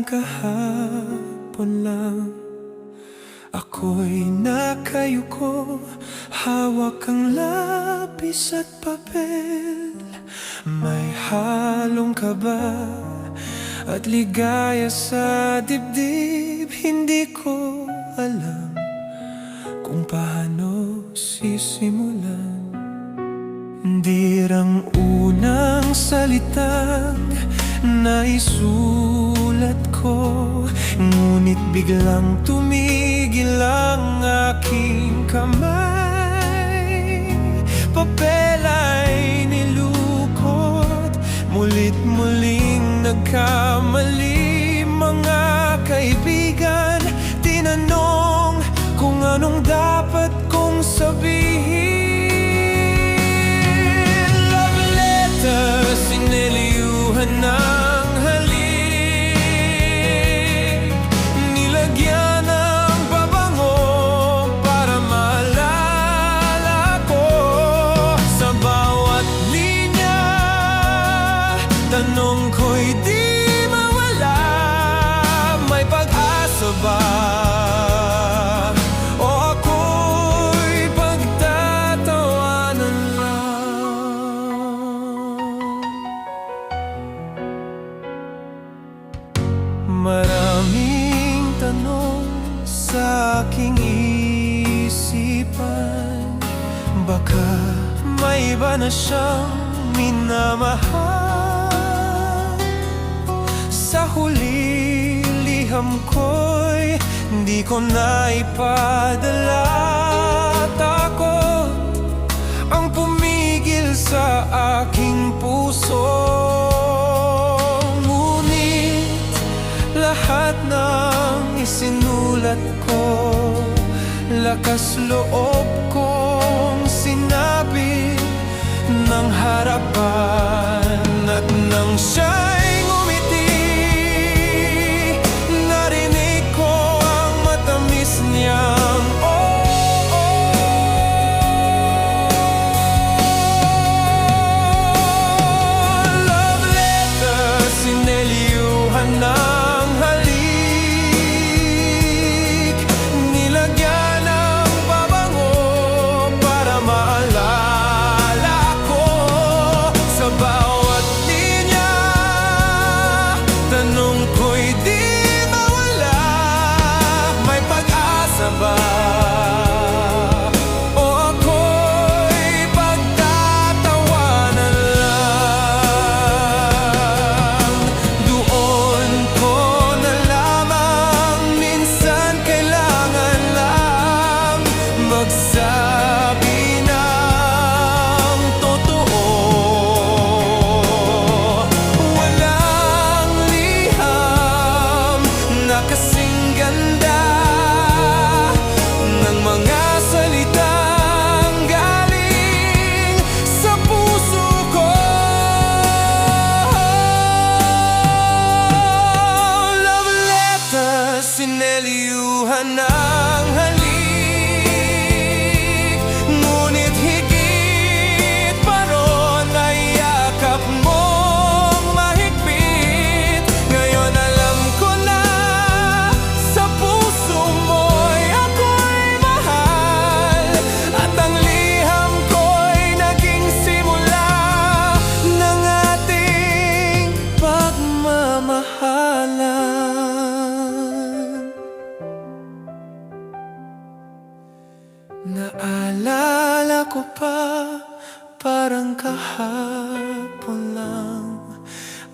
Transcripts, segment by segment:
kahapon lang. Ako'y nakayuko, hawak ang lapis at papel. May halong kaba at ligaya sa dibdib. Hindi ko alam kung paano sisimulan. Dirang unang salitang naisulat ko, ngunit biglang tumigil ang aking kamay. Papel ay nilukot, mulit-muling nagkamali. Mga kaibigan, tinanong kung anong dapat kong sabihin. Love letter, sineliuhan ng halik, nilagyan ng pabango para maalala ko. Sa bawat linya, tanong ko'y di mawala. May pag-asa ba? Maraming tanong sa aking isipan. Baka may iba na siyang minamahal. Sa huli, liham ko'y di ko na ipadala. Takot ang pumigil sa aking puso. Lahat ng isinulat ko, lakas loob kong sinabi ng harapan. At nang siya'y ngumiti, narinig ko ang matamis niyang love letter, sineliuhan na sineliuhan ng halik, ngunit higit pa ron ay yakap mong mahigpit. Ngayon alam ko na sa puso mo'y ako'y mahal, at ang liham ko'y naging simula ng ating pagmamahalan. Naalala ko pa, parang kahapon lang,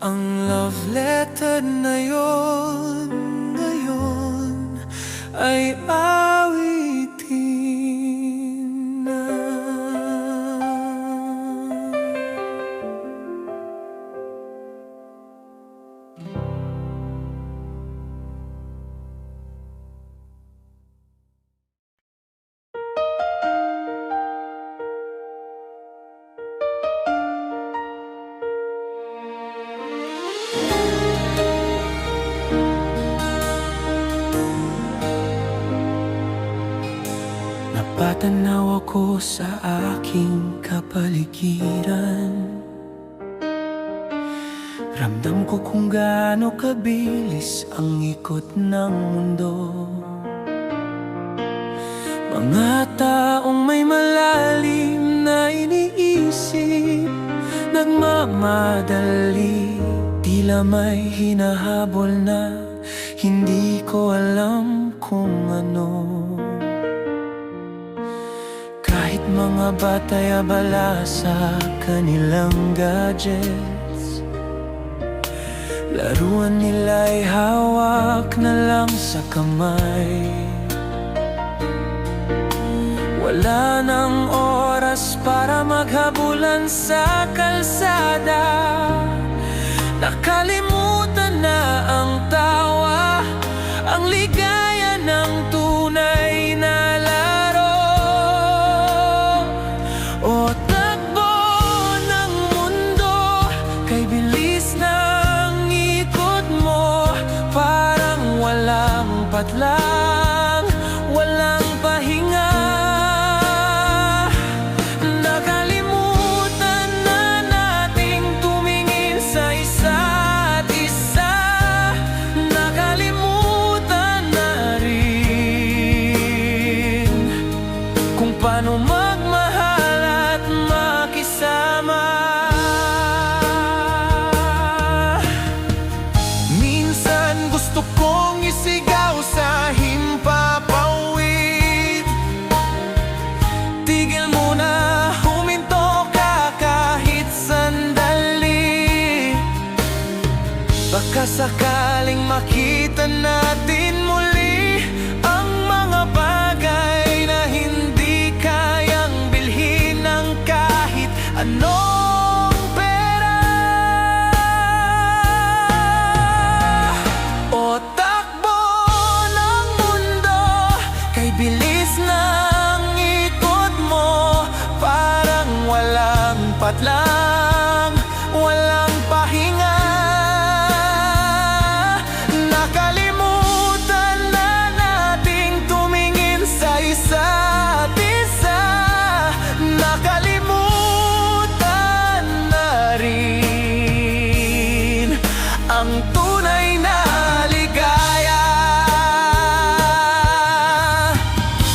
ang love letter na yon. Ngayon ay awitin na. Napatanaw ako sa aking kapaligiran. Ramdam ko kung gaano kabilis ang ikot ng mundo. Mga taong may malalim na iniisip, nagmamadali, tila may hinahabol na hindi ko alam kung ano. Kahit mga bata'y abala sa kanilang gadgets, laruan nila'y hawak na lang sa kamay. Wala nang oras para maghabulan sa kalsada, nakalimutan na ang tawa, ang ligaya ng tunay na laro. O takbo ng mundo, kay bilis ng ikot mo, parang walang patlang, walang pahinga. Paano magmahal at makisama? Minsan gusto kong isigaw sa himpapawid, tigil muna, huminto ka kahit sandali. Baka sakaling makita natin muli ang mga bagay na hindi kayang bilhin ng kahit anong pera. O takbo ng mundo, kay bilis ng ikot mo, parang walang patlang, walang pahinga. Nakalimutan na nating tumingin sa isa't isa, nakalimutan na rin ang tunay na ligaya.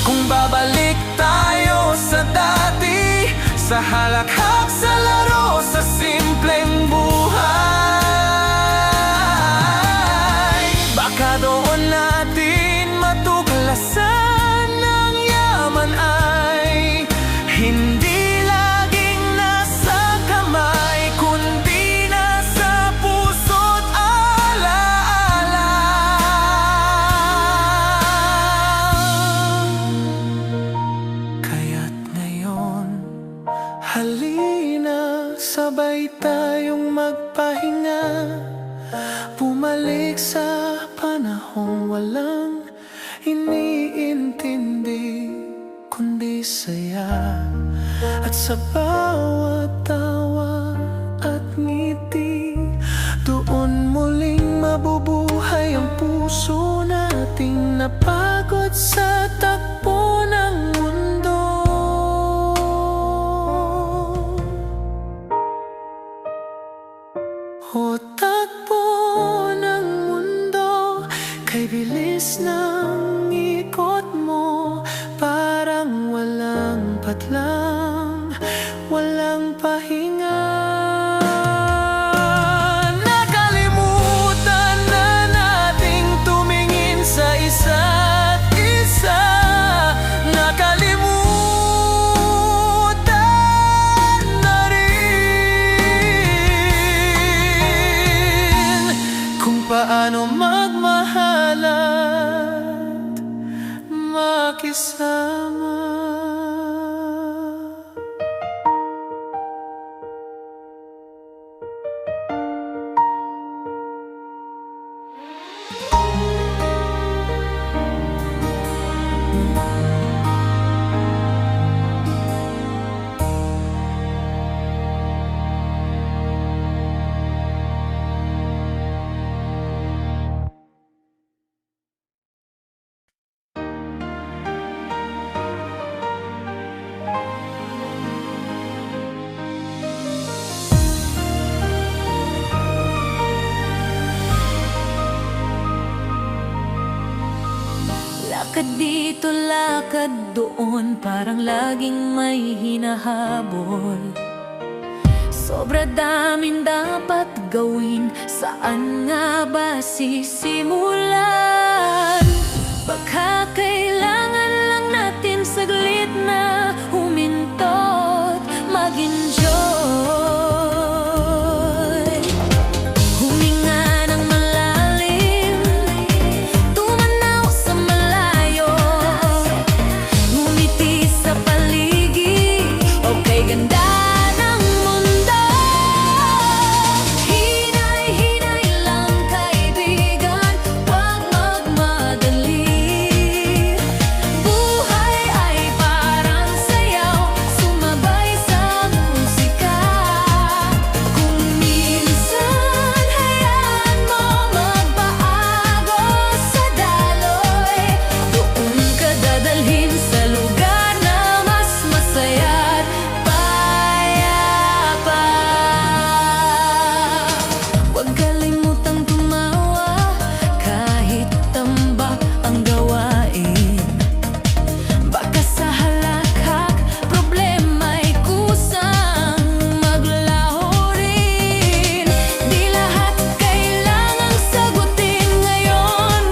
Kung babalik tayo sa dati, sa halakhak, sa laro, sa simpleng buhay, baka doon natin matuklasan ang yaman ay hindi laging nasa kamay, kundi nasa puso't alaala. Kaya't ngayon, halina, sabay tayong magpahinga, bumalik sa panahong walang iniintindi kundi saya. At sa bawat tawa at ngiti, doon muling mabubuhay ang puso nating napagod sa takbo ng mundo. O takbo ng mundo, kay bilis ng ikot mo, parang walang patlang, walang pahinga. Nakalimutan na nating tumingin sa isa't isa, nakalimutan na rin kung paano magmahal at makisama. Lakad dito, lakad doon, parang laging may hinahabol. Sobra daming dapat gawin, saan nga ba sisimulan? Baka kailangan lang natin saglit na humintot, mag-enjoy. Huminga ng malalim, tumanaw sa malayo, ngumiti sa paligid, okay ganda ng mundo. Hinay-hinay lang kaibigan, huwag magmadali. Buhay ay parang sayaw, sumabay sa musika. Kung minsan hayaan mo magpaagos sa daloy, doon ka dadalhin sa lugar na mas masaya at payapa. Huwag kalimutang tumawa kahit tambak ang gawain. Baka sa halakhak problema'y kusang maglaho rin. Di lahat kailangang sagutin ngayon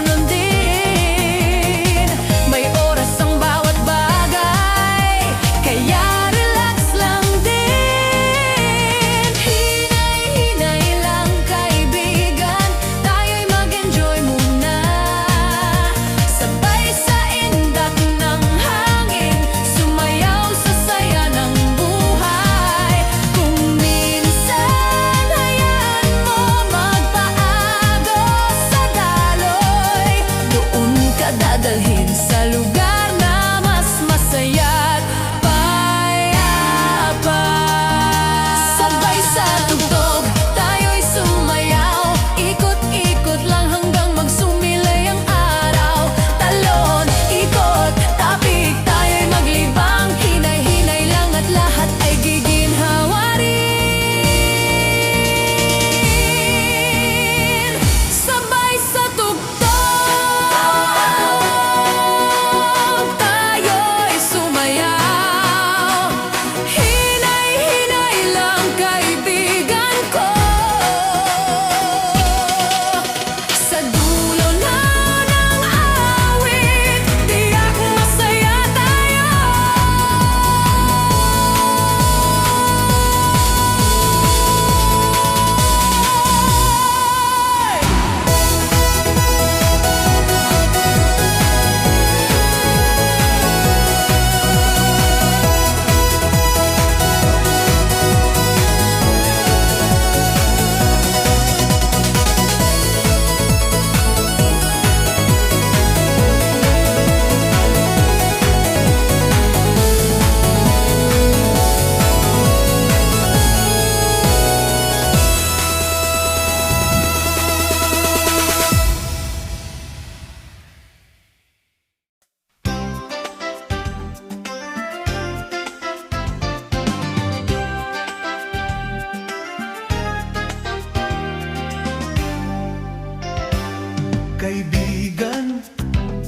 lang din. May oras ang bawat bagay, kaya relax lang din. Hinay-hinay lang kaibigan, tayo'y mag-enjoy muna. Sabay sa indak ng hangin, sumayaw sa saya ng buhay. Kung minsan hayaan mo magpaagos sa daloy, doon ka dadalhin sa lugar na mas masaya at payapa. Sabay sa tugtog, tayo'y sumayaw, ikot-ikot lang hanggang magsumilay ang araw. Talon, ikot, tapik, tayo'y maglibang, hinay-hinay lang at lahat ay giginhawa rin. Sabay sa tugtog, tayo'y sumayaw, hinay-hinay lang kaibigan ko. Sa dulo na ng awit, tiyak masaya tayo. Kaibigan,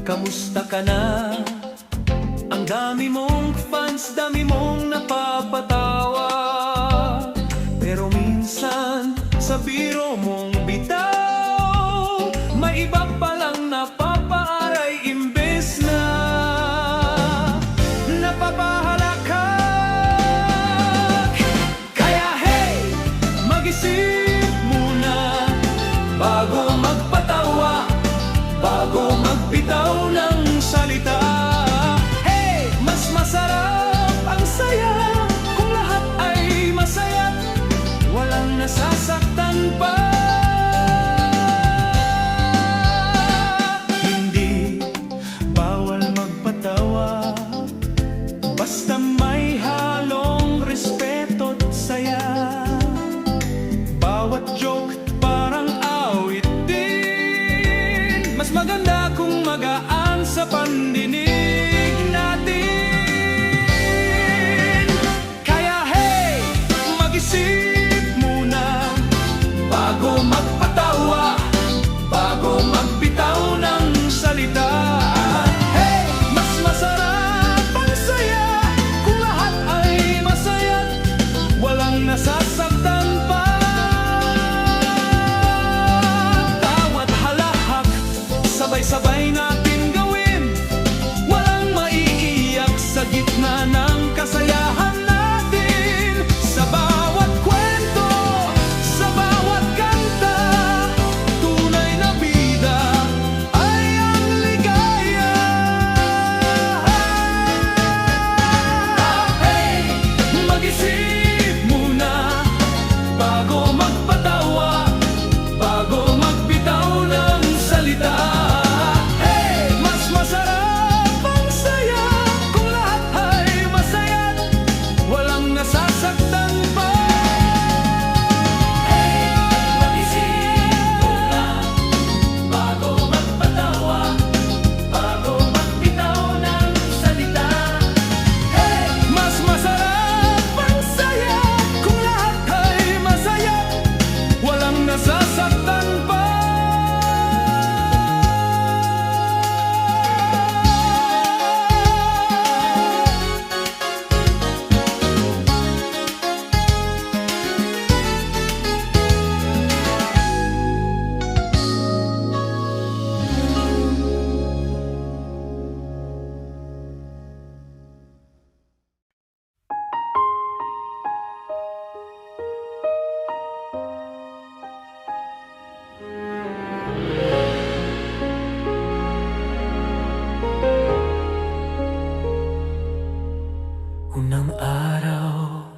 kamusta ka na? Ang dami mong fans, dami mong napapatawa. Pero minsan, sa biro mong bitaw, may iba palang napapaaray imbes na napapahalak ka. Kaya hey, mag-isip muna bago magpatawa, bago magbitaw ng salita. Hey, mas masarap ang saya kung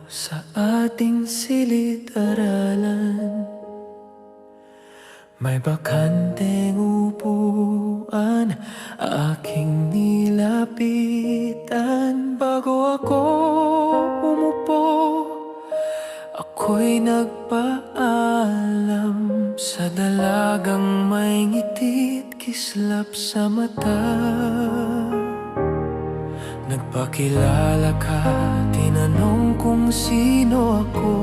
sa ating silid-aralan. May bakanteng upuan aking nilapitan. Bago ako umupo, ako'y nagpaalam sa dalagang may ngiti't kislap sa mata. Nagpakilala ka, tinanong kung sino ako.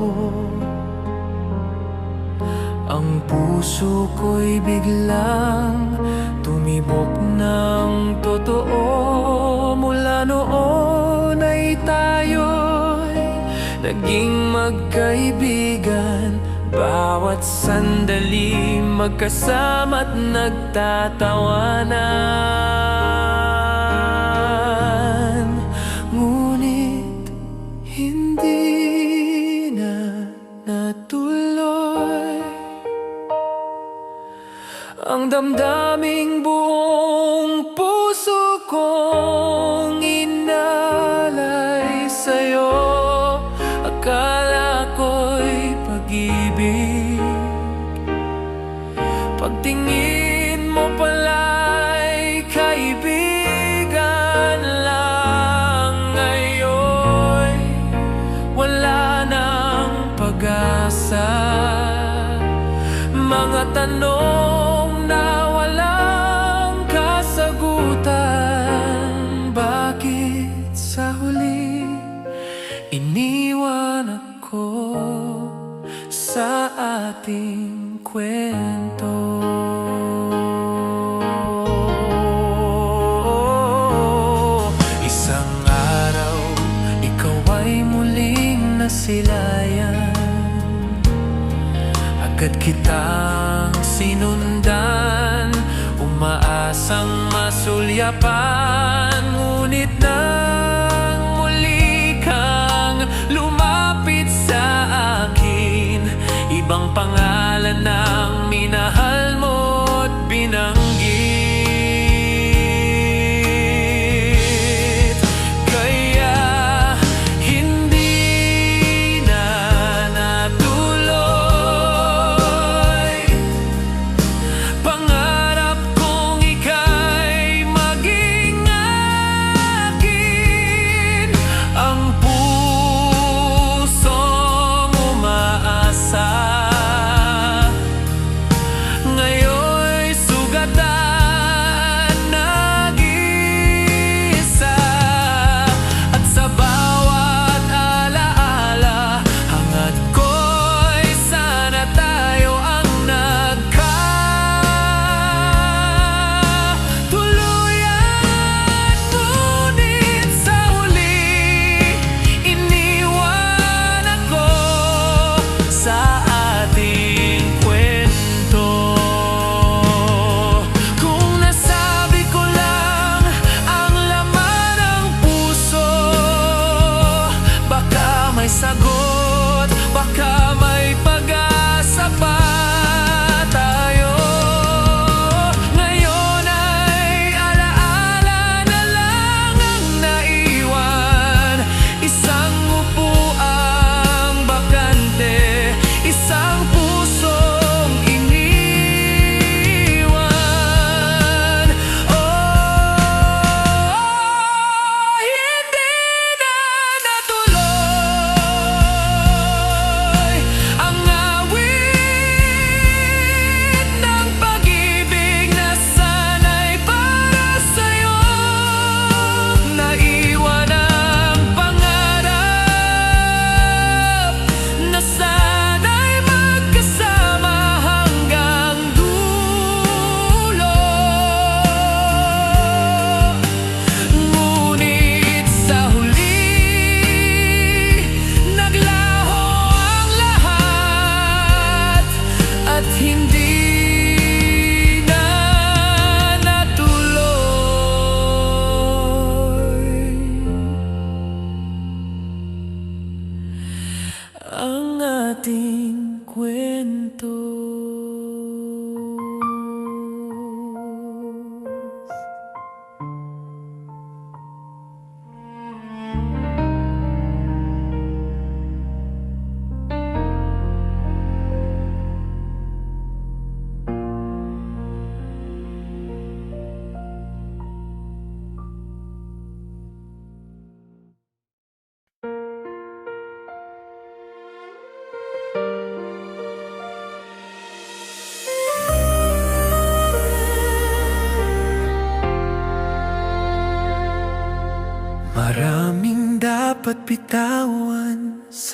Ang puso ko'y biglang tumibok ng totoo. Mula noon ay tayo'y naging magkaibigan. Bawat sandali magkasama't nagtatawanan. Ngunit hindi na natuloy ang damdaming buong puso kong inalay sa'yo. Akala ko'y pag-ibig, pagtingin mo pala'y kaibigan lang. Ngayon'y wala nang pag-asa, mga tanong na walang kasagutan. Bakit sa huli iniwan ako sa ating kwento? Isang araw ikaw ay muling nasilayan. Agad kitang sinundan, umaasang masulyapan. Ngunit nang muli kang lumapit sa akin, ibang pangalan ang minahal mo't binanggit. Kaya hindi na natuloy pangarap kong ika'y maging akin. Ang pusong umaasa ngayon'y sugatan, nag-iisa. At sa bawat alaala, hangad ko'y sana tayo ang nagkatuluyan. Ngunit sa huli, iniwan ako sa ating kwento. Kung nasabi ko lang ang laman ng puso, baka may sagot, baka may pag-asa pa tayo. Ngayon ay alaala na lang ang naiwan. Isang upuang bakante, isang pusong iniwan. Oh, hindi na natuloy ang awit ng pag-ibig na sana'y para sa'yo. Naiwan ang pangarap na sana'y magkasama hanggang dulo. Ngunit sa huli, naglaho ang lahat at hindi na natuloy ang ating kwento.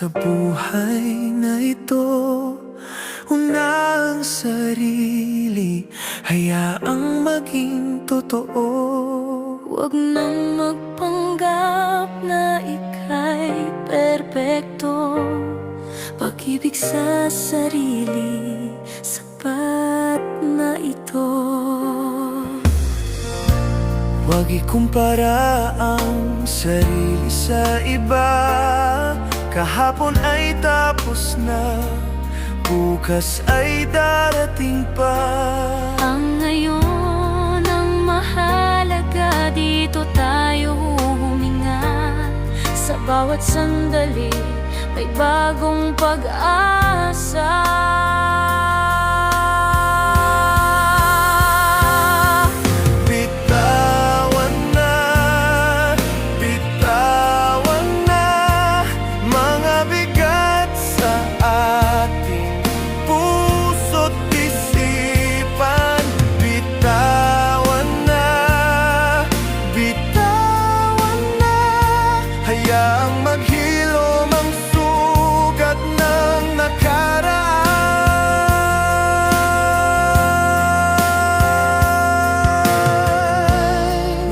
Sa buhay na ito, una ang sarili, hayaang maging totoo. Huwag nang magpanggap na ika'y perpekto. Pag-ibig sa sarili, sapat na ito. Huwag ikumpara ang sarili sa iba. Kahapon ay tapos na, bukas ay darating pa. Ang ngayon ang mahalaga, dito tayo huminga. Sa bawat sandali, may bagong pag-asa. Hayaang maghilom ang sugat ng nakaraan.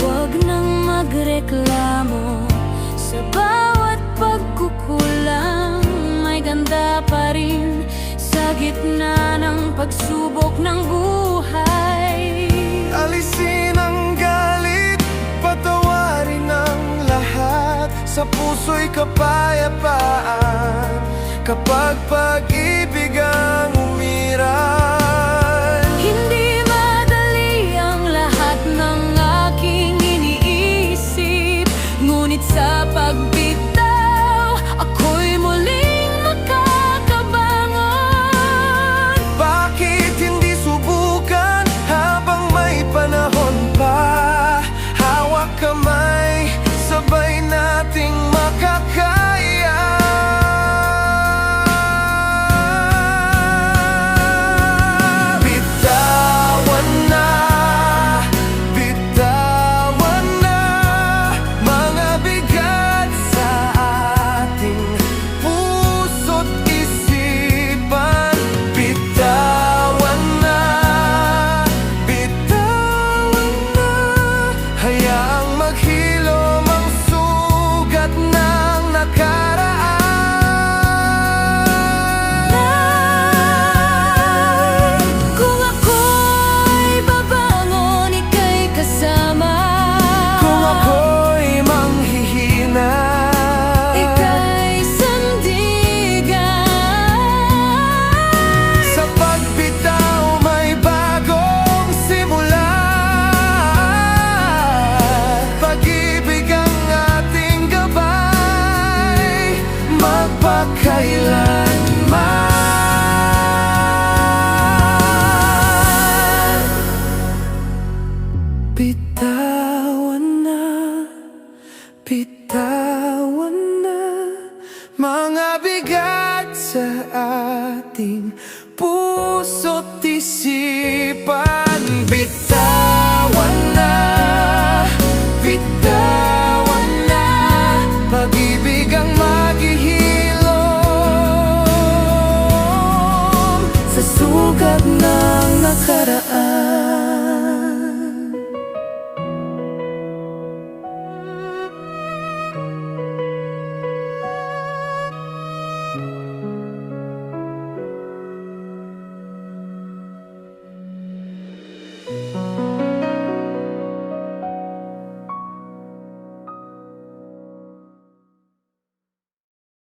Huwag nang magreklamo sa bawat pagkukulang. May ganda pa rin sa gitna ng pagsubok ng buhay. Alisin ang galit, patawarin ang lahat. Sa puso'y kapayapaan kapag pag-ibig ang umiral. Hindi madali ang lahat ng aking iniisip, ngunit sa pagbitaw, ako'y muling makakabangon. Bakit hindi subukan habang may panahon pa? Hawak kamay, sabay nating makakaya. Bitawan na, bitawan na mga bigat sa ating puso't isipan. Bitawan na, bitawan na, hayaang maghilom ang sugat ng nakaraan. Kung ako'y babangon, ika'y kasama. Kung ako'y manghihina, Ika'y sandigan. sa pagbitaw may bagong simula. Pag-ibig ang ating gabay, magpakailanman. Bitawan na, bitawan na mga bigat sa ating puso't isipan. Bitawan na, bitawan na, pag-ibig ang maghihilom sa sugat ng nakaraan.